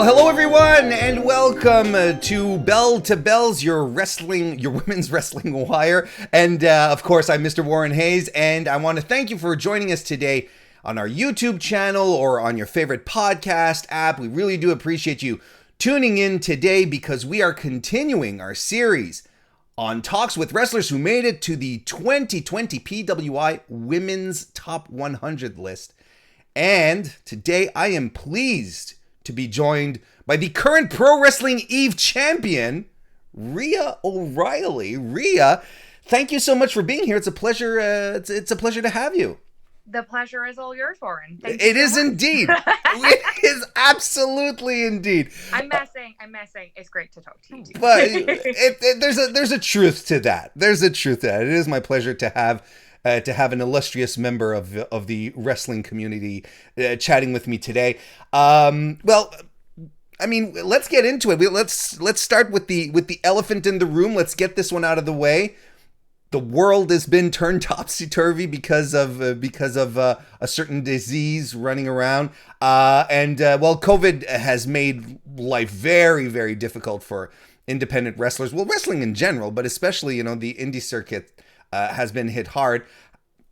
Well, hello everyone, and welcome to Bell to Bells, your women's wrestling wire. And of course, I'm Mr. Warren Hayes, and I want to thank you for joining us today on our YouTube channel or on your favorite podcast app. We really do appreciate you tuning in today because we are continuing our series on talks with wrestlers who made it to the 2020 PWI Women's Top 100 list. And today I am pleased to be joined by the current Pro Wrestling Eve champion, Rhia O'Reilly. Rhia, thank you so much for being here. It's a pleasure. It's a pleasure to have you. The pleasure is all yours, Warren. Thank you. It is indeed. It is absolutely indeed. I'm messing. It's great to talk to you. But there's a truth to that. There's a truth to that. It is my pleasure to have an illustrious member of the wrestling community chatting with me today. Well, I mean, let's get into it. Let's start with the elephant in the room. Let's get this one out of the way. The world has been turned topsy-turvy because of a certain disease running around. Well, COVID has made life very, very difficult for independent wrestlers. Well, wrestling in general, but especially, the indie circuit has been hit hard.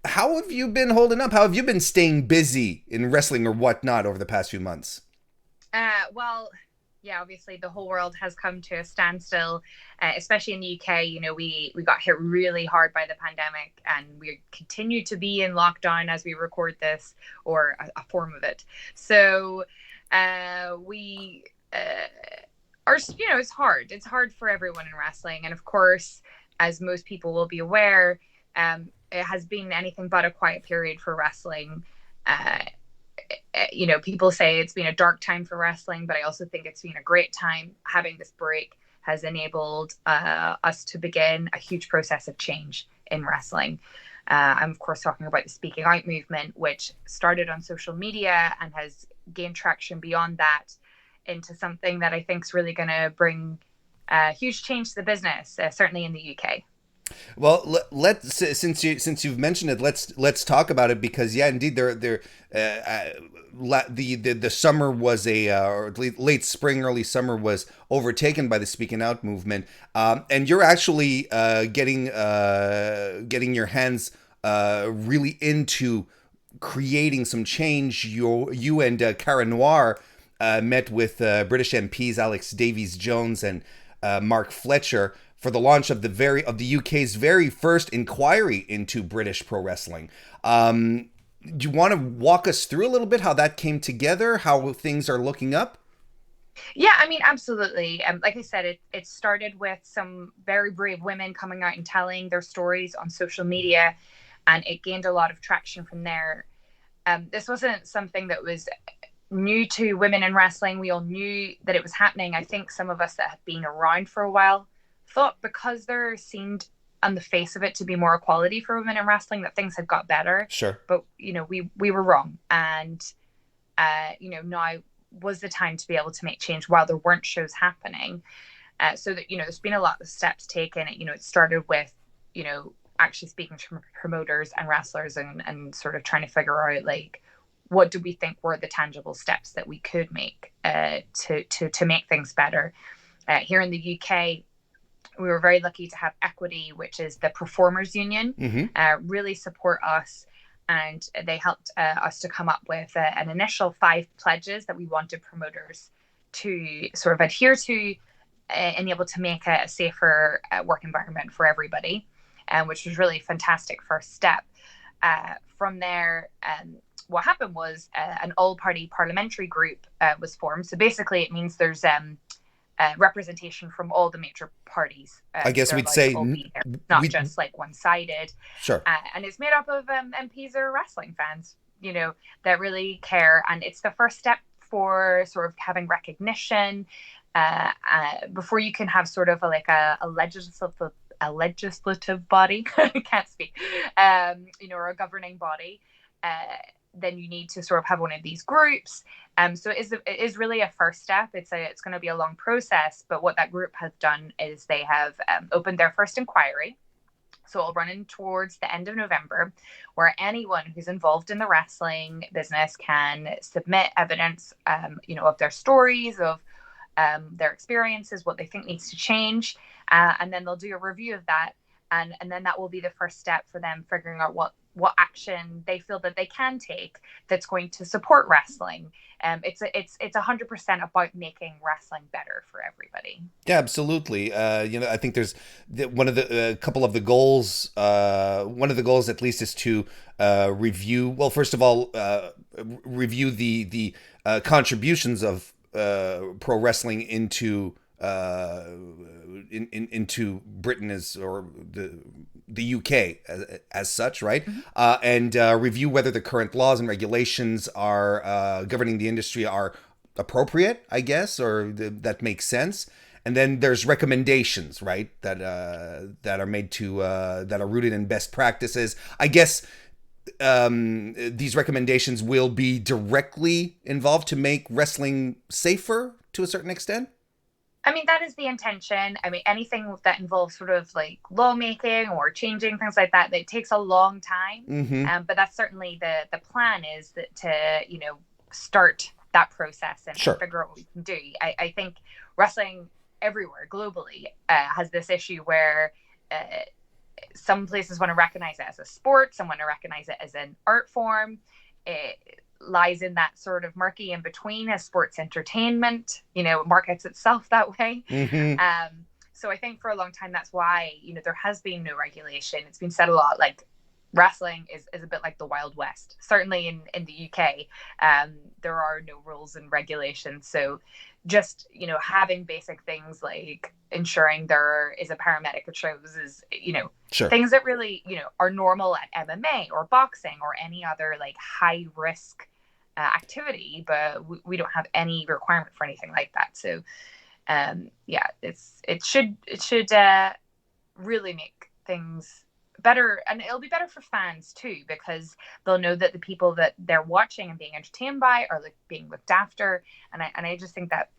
How have you been holding up? How have you been staying busy in wrestling or whatnot over the past few months? Well, yeah, obviously the whole world has come to a standstill, especially in the UK. We got hit really hard by the pandemic, and we continue to be in lockdown as we record this, or a form of it. So we are, it's hard. It's hard for everyone in wrestling. And of course, as most people will be aware, it has been anything but a quiet period for wrestling. People say it's been a dark time for wrestling, but I also think it's been a great time. Having this break has enabled us to begin a huge process of change in wrestling. I'm, of course, talking about the Speaking Out movement, which started on social media and has gained traction beyond that into something that I think is really going to bring huge change to the business, certainly in the UK. Well, since you've mentioned it, let's talk about it, because indeed, the summer was or late spring, early summer was overtaken by the Speaking Out movement, and you're actually getting your hands really into creating some change. You and Cara Noir met with British MPs Alex Davies-Jones and Mark Fletcher for the launch of the UK's very first inquiry into British pro wrestling. Do you want to walk us through a little bit how that came together, how things are looking up? Yeah, I mean, absolutely. Like I said, it started with some very brave women coming out and telling their stories on social media, and it gained a lot of traction from there. This wasn't something that was new to women in wrestling. We all knew that it was happening. I think some of us that have been around for a while thought, because there seemed on the face of it to be more equality for women in wrestling, that things had got better. Sure. But, we were wrong. And, now was the time to be able to make change while there weren't shows happening. So that, there's been a lot of steps taken. It started with, actually speaking to promoters and wrestlers and sort of trying to figure out, like, what do we think were the tangible steps that we could make to make things better. Here in the UK, we were very lucky to have Equity, which is the Performers Union, really support us. And they helped us to come up with an initial 5 pledges that we wanted promoters to sort of adhere to and able to make a safer work environment for everybody, which was really a fantastic first step. From there, what happened was an all-party parliamentary group was formed. So basically it means there's representation from all the major parties. I guess we'd say not just like one-sided. Sure. And it's made up of MPs or wrestling fans, that really care. And it's the first step for sort of having recognition before you can have sort of a legislative body. I can't speak. Or a governing body. Then you need to sort of have one of these groups. So it is really a first step. It's going to be a long process, but what that group has done is they have opened their first inquiry. So it'll run in towards the end of November, where anyone who's involved in the wrestling business can submit evidence, of their stories, of their experiences, what they think needs to change, and then they'll do a review of that, and then that will be the first step for them figuring out what action they feel that they can take that's going to support wrestling. It's 100% about making wrestling better for everybody. Yeah, absolutely. I think there's one of the couple of the goals. One of the goals, at least, is to review. Well, first of all, review the contributions of pro wrestling into into Britain or the UK as such, right? Mm-hmm. And review whether the current laws and regulations are governing the industry are appropriate, I guess, or that makes sense. And then there's recommendations, right, that are made to that are rooted in best practices. I guess these recommendations will be directly involved to make wrestling safer to a certain extent. I mean, that is the intention. I mean, anything that involves sort of like lawmaking or changing things like that, it takes a long time. Mm-hmm. But that's certainly the plan is that to, start that process and, Sure. and figure out what we can do. I think wrestling everywhere globally has this issue where uh, some places want to recognize it as a sport, some want to recognize it as an art form. It lies in that sort of murky in between as sports entertainment, it markets itself that way. Mm-hmm. So I think for a long time, that's why, there has been no regulation. It's been said a lot, like wrestling is a bit like the Wild West. Certainly in the UK, there are no rules and regulations. So just, having basic things like ensuring there is a paramedic at shows is, Sure. things that really, are normal at MMA or boxing or any other like high risk activity, but we don't have any requirement for anything like that. So yeah, it should really make things better, and it'll be better for fans too, because they'll know that the people that they're watching and being entertained by are like being looked after, and I just think that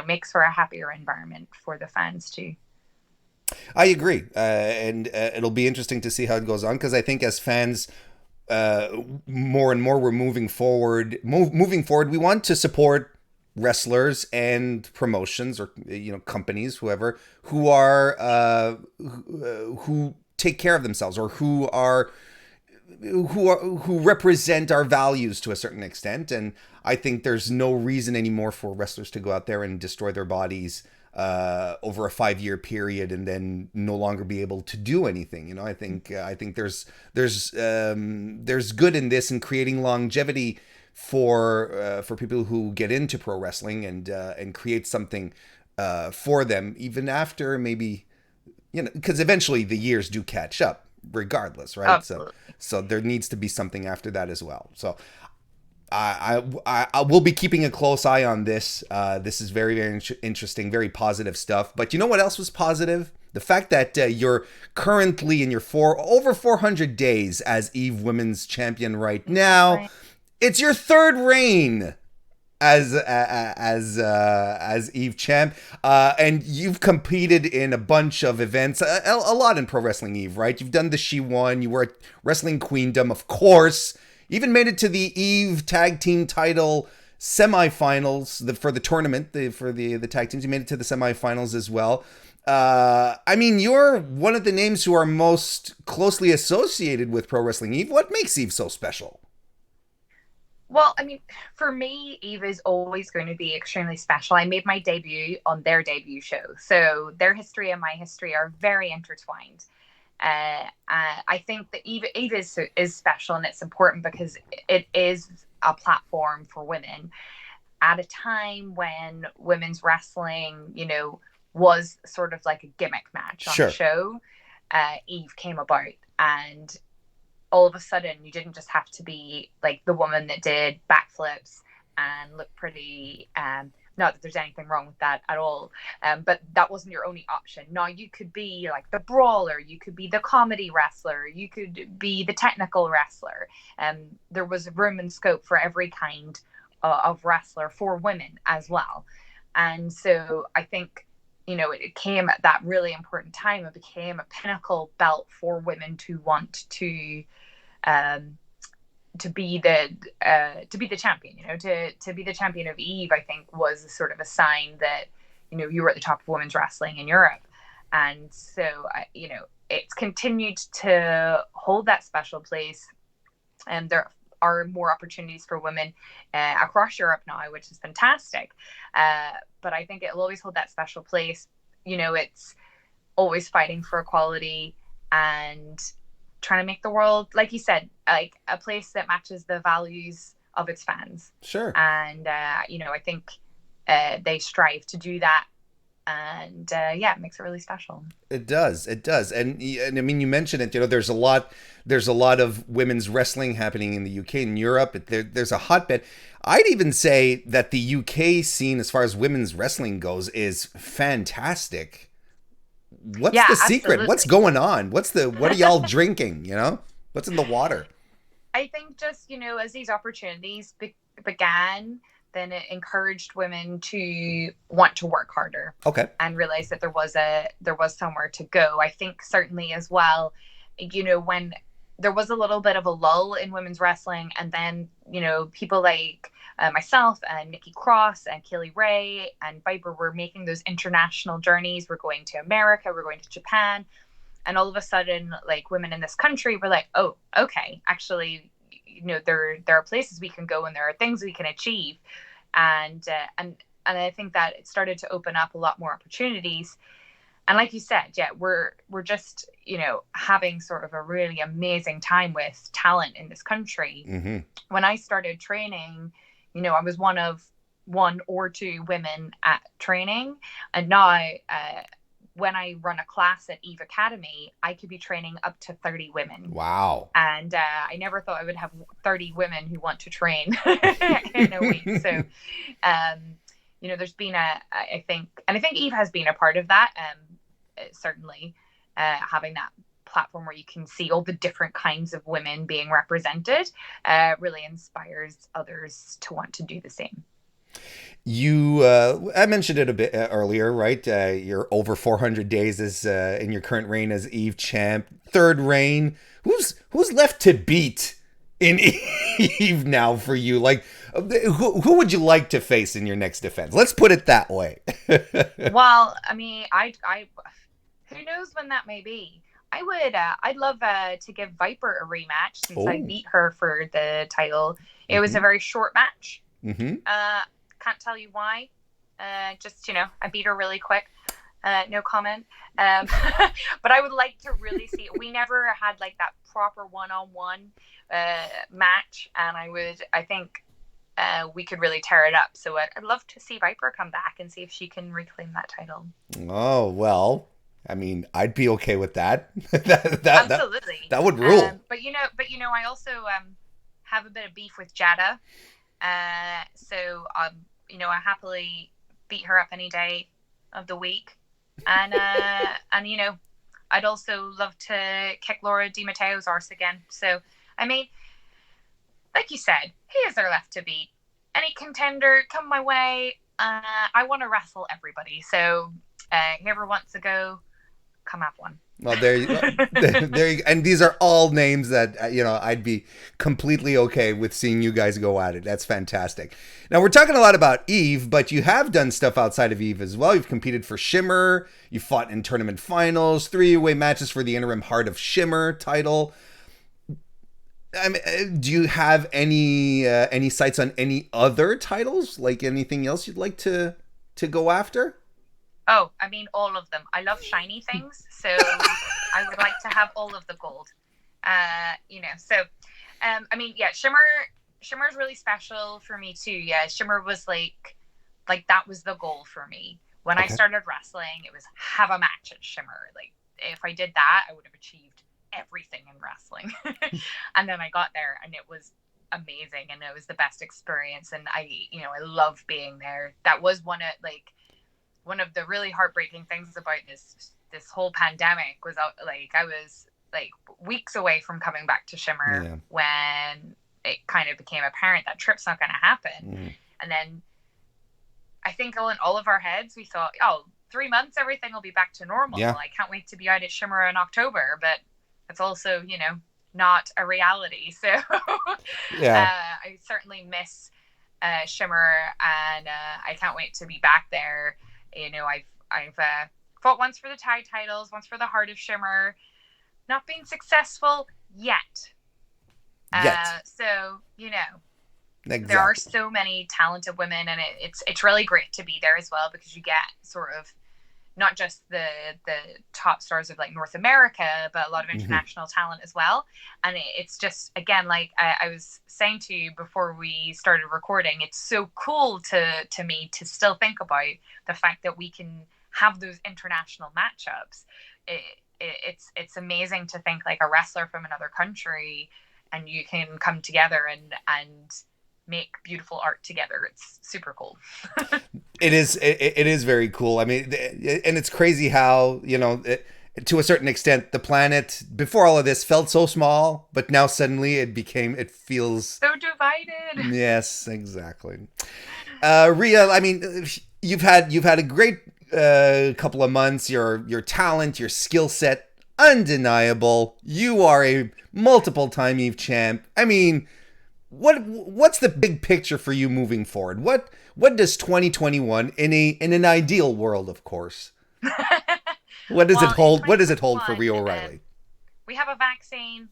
makes for a happier environment for the fans too. I agree, and it'll be interesting to see how it goes on, because I think as fans, more and more we're moving forward. Moving forward, we want to support wrestlers and promotions, or companies, whoever, who are who take care of themselves, or who represent our values to a certain extent. And I think there's no reason anymore for wrestlers to go out there and destroy their bodies over a 5-year period and then no longer be able to do anything. I think there's good in this, in creating longevity for people who get into pro wrestling, and create something for them even after, maybe, because eventually the years do catch up regardless, right? Absolutely. So there needs to be something after that as well. So I will be keeping a close eye on this. This is very, very interesting, very positive stuff. But you know what else was positive? The fact that you're currently in your over 400 days as Eve Women's Champion right now. Right. It's your third reign as Eve Champ, and you've competed in a bunch of events, a lot in Pro Wrestling Eve, right? You've done the She Won, you were at Wrestling Queendom, of course. You even made it to the Eve Tag Team Title semifinals for the tournament, for the tag teams. You made it to the semifinals as well. I mean, you're one of the names who are most closely associated with Pro Wrestling Eve. What makes Eve so special? Well, I mean, for me, Eve is always going to be extremely special. I made my debut on their debut show, so their history and my history are very intertwined. I think that Eve is special, and it's important because it is a platform for women at a time when women's wrestling, was sort of like a gimmick match on Sure. the show. Eve came about, and all of a sudden you didn't just have to be like the woman that did backflips and look pretty. Not that there's anything wrong with that at all, but that wasn't your only option. Now you could be like the brawler, you could be the comedy wrestler, you could be the technical wrestler. There was room and scope for every kind of wrestler for women as well. And so I think it came at that really important time. It became a pinnacle belt for women to want um, to be the champion. To be the champion of Eve, I think was sort of a sign that you were at the top of women's wrestling in Europe, and so it's continued to hold that special place, and there are more opportunities for women across Europe now, which is fantastic. But I think it'll always hold that special place. It's always fighting for equality and trying to make the world, like you said, like a place that matches the values of its fans. Sure. And I think they strive to do that, and it makes it really special. It does. It does. And I mean, you mentioned it. There's a lot of women's wrestling happening in the UK and Europe. There's a hotbed. I'd even say that the UK scene, as far as women's wrestling goes, is fantastic. What's the secret? Absolutely. What's going on? What are y'all drinking? What's in the water? I think just, as these opportunities began, then it encouraged women to want to work harder. Okay. And realize that there was somewhere to go. I think certainly as well, when there was a little bit of a lull in women's wrestling, and then, people like myself and Nikki Cross and Kaylee Ray and Viper were making those international journeys. We're going to America, we're going to Japan. And all of a sudden, like, women in this country were like, oh, okay, actually, there are places we can go and there are things we can achieve. And I think that it started to open up a lot more opportunities. And like you said, we're just, having sort of a really amazing time with talent in this country. Mm-hmm. When I started training, I was one or two women at training. And now, when I run a class at Eve Academy, I could be training up to 30 women. Wow. And I never thought I would have 30 women who want to train in a week. So, there's been I think Eve has been a part of that. Certainly, having that platform where you can see all the different kinds of women being represented really inspires others to want to do the same. I mentioned it a bit earlier, right? You're over 400 days as in your current reign as Eve champ, third reign. Who's left to beat in Eve now for you? Like, who would you like to face in your next defense? Let's put it that way. Well, I mean, I who knows when that may be. I'd love to give Viper a rematch since I beat her for the title. It was a very short match. Mm-hmm. Can't tell you why. Just, I beat her really quick. No comment. But I would like to really see it. We never had like that proper one-on-one match, and I think we could really tear it up. So I'd love to see Viper come back and see if she can reclaim that title. Oh, well, I mean, I'd be okay with that. Absolutely. That would rule. But I also have a bit of beef with Jada. So I happily beat her up any day of the week. And I'd also love to kick Laura Di Matteo's arse again. So, I mean, like you said, who is there left to beat? Any contender, come my way. I want to wrestle everybody. So, whoever wants to go, come have one. Well, there you go. And these are all names that, I'd be completely okay with seeing you guys go at it. That's fantastic. Now, we're talking a lot about Eve, but you have done stuff outside of Eve as well. You've competed for Shimmer. You fought in tournament finals, 3-way matches for the interim Heart of Shimmer title. I mean, do you have any sights on any other titles? Like anything else you'd like to go after? Oh, I mean, all of them. I love shiny things, so I would like to have all of the gold. So, I mean, yeah, Shimmer's really special for me too. Yeah, Shimmer was like that was the goal for me. When I started wrestling, it was have a match at Shimmer. Like, if I did that, I would have achieved everything in wrestling. And then I got there, and it was amazing, and it was the best experience. And I love being there. That was one of the really heartbreaking things about this whole pandemic was I was like weeks away from coming back to Shimmer when it kind of became apparent that trip's not going to happen. And then I think in all of our heads we thought, oh, 3 months, everything will be back to normal. Yeah. I can't wait to be out at Shimmer in October, but it's also, not a reality. So Yeah. I certainly miss Shimmer, and I can't wait to be back there. I've fought once for the tag titles, once for the Heart of Shimmer, not being successful yet. So Exactly. there are so many talented women, and it's really great to be there as well, because you get sort of not just the top stars of like North America, but a lot of international talent as well. And it's just, again, like I was saying to you before we started recording, it's so cool to me to still think about the fact that we can have those international matchups. It's amazing to think like a wrestler from another country, and you can come together and make beautiful art together. It's super cool. It is very cool. I mean, and it's crazy how, to a certain extent, the planet before all of this felt so small, but now suddenly it feels so divided. Yes, exactly. Rhia, I mean, you've had a great couple of months. Your talent, your skill set, undeniable. You are a multiple-time Eve champ. I mean, what's the big picture for you moving forward? What does 2021 in an ideal world, of course? What does it hold? What does it hold for Rhia O'Reilly? We have a vaccine.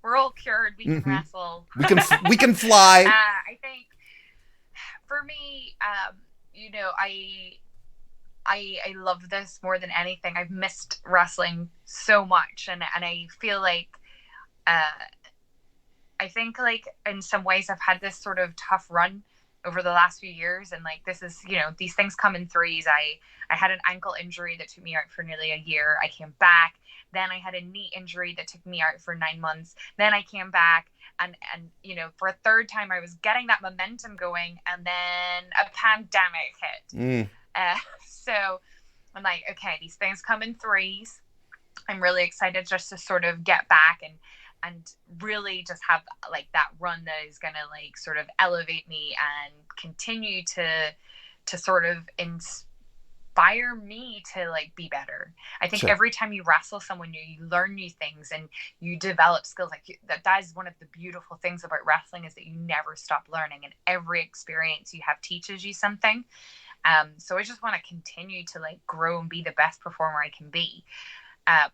We're all cured. We can wrestle. We can fly. I think for me, I love this more than anything. I've missed wrestling so much, and I feel like I think like in some ways I've had this sort of tough run over the last few years, and like this is, these things come in threes. I had an ankle injury that took me out for nearly a year. I came back. Then I had a knee injury that took me out for 9 months. Then I came back, and for a third time I was getting that momentum going, and then a pandemic hit. So I'm like, okay, these things come in threes. I'm really excited just to sort of get back and really just have like that run that is gonna like sort of elevate me and continue to sort of inspire me to like be better. I think every time you wrestle someone new, you learn new things and you develop skills. Like that is one of the beautiful things about wrestling, is that you never stop learning, and every experience you have teaches you something. So I just want to continue to like grow and be the best performer I can be.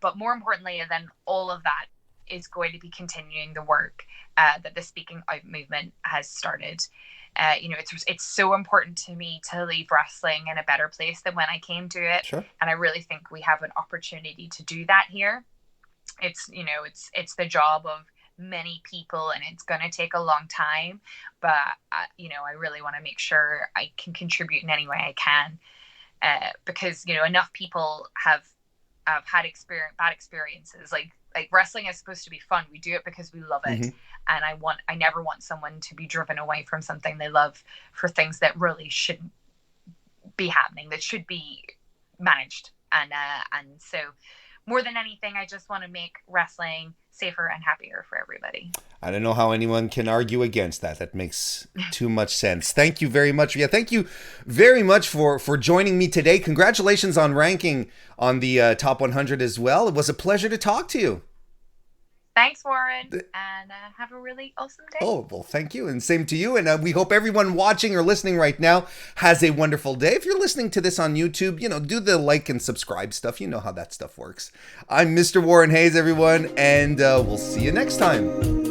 But more importantly than all of that is going to be continuing the work that the Speaking Out movement has started. It's so important to me to leave wrestling in a better place than when I came to it. Sure. And I really think we have an opportunity to do that here. It's the job of many people, and it's going to take a long time, but I really want to make sure I can contribute in any way I can, because enough people have had bad experiences. Like wrestling is supposed to be fun. We do it because we love it. And I never want someone to be driven away from something they love for things that really shouldn't be happening, that should be managed. And so more than anything, I just want to make wrestling safer and happier for everybody. I don't know how anyone can argue against that. That makes too much sense. Thank you very much. Yeah, thank you very much for joining me today. Congratulations on ranking on the top 100 as well. It was a pleasure to talk to you. Thanks, Warren, and have a really awesome day. Oh, well, thank you, and same to you. And we hope everyone watching or listening right now has a wonderful day. If you're listening to this on YouTube, do the like and subscribe stuff. You know how that stuff works. I'm Mr. Warren Hayes, everyone, and we'll see you next time.